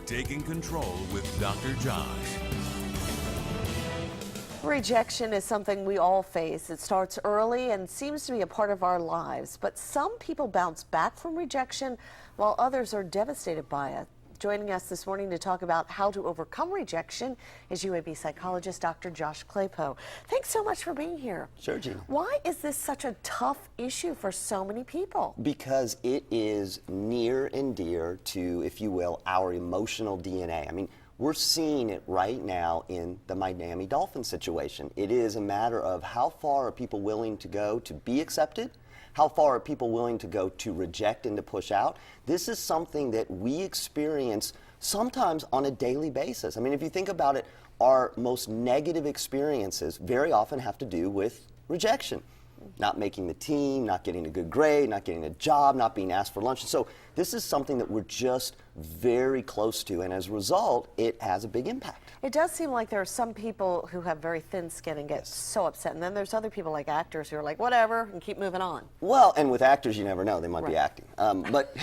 Taking Control with Dr. Josh. Rejection is something we all face. It starts early and seems to be a part of our lives. But some people bounce back from rejection while others are devastated by it. Joining us this morning to talk about how to overcome rejection is UAB psychologist Dr. Josh Claypo. Thanks so much for being here. Sure, Gina. Why is this such a tough issue for so many people? Because it is near and dear to, if you will, our emotional DNA. I mean, we're seeing it right now in the Miami Dolphins situation. It is a matter of how far are people willing to go to be accepted? How far are people willing to go to reject and to push out? This is something that we experience sometimes on a daily basis. I mean, if you think about it, our most negative experiences very often have to do with rejection. Not making the team, not getting a good grade, not getting a job, not being asked for lunch. And so this is something that we're just very close to, and as a result, it has a big impact. It does seem like there are some people who have very thin skin and get so upset, and then there's other people like actors who are like, whatever, and keep moving on. Well, and with actors, you never know. They might be acting. But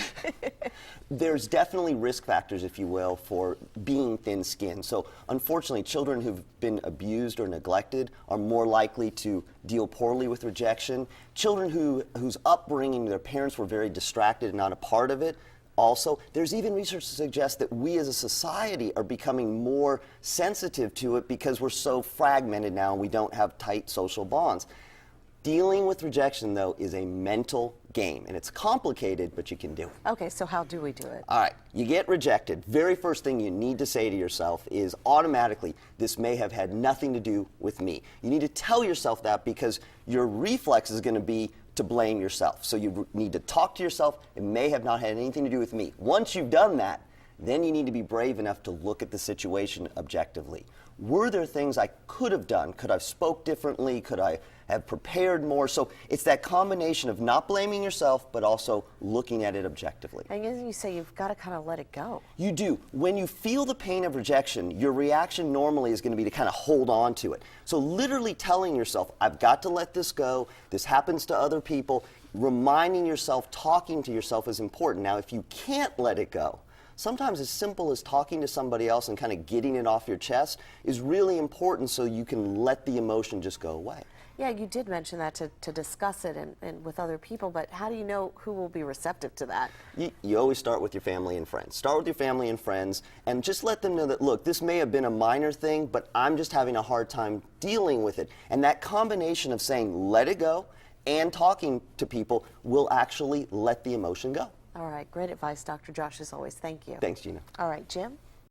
there's definitely risk factors, if you will, for being thin-skinned. So unfortunately, children who've been abused or neglected are more likely to deal poorly with rejection. Children whose upbringing, their parents were very distracted and not a part of it. Also, there's even research to suggest that we as a society are becoming more sensitive to it because we're so fragmented now and we don't have tight social bonds. Dealing with rejection, though, is a mental game, and it's complicated, but you can do it. Okay, so how do we do it? All right, you get rejected. Very first thing you need to say to yourself is automatically, this may have had nothing to do with me. You need to tell yourself that because your reflex is going to be to blame yourself. So you need to talk to yourself, it may have not had anything to do with me. Once you've done that, then you need to be brave enough to look at the situation objectively. Were there things I could have done? Could I have spoke differently? Could I have prepared more? So it's that combination of not blaming yourself, but also looking at it objectively. And as you say, you've got to kind of let it go. You do. When you feel the pain of rejection, your reaction normally is going to be to kind of hold on to it. So literally telling yourself, I've got to let this go. This happens to other people. Reminding yourself, talking to yourself is important. Now, if you can't let it go, sometimes as simple as talking to somebody else and kind of getting it off your chest is really important so you can let the emotion just go away. Yeah, you did mention that to discuss it and with other people, but how do you know who will be receptive to that? You always start with your family and friends. Start with your family and friends and just let them know that, look, this may have been a minor thing, but I'm just having a hard time dealing with it. And that combination of saying, let it go, and talking to people will actually let the emotion go. All right, great advice, Dr. Josh, as always. Thank you. Thanks, Gina. All right, Jim?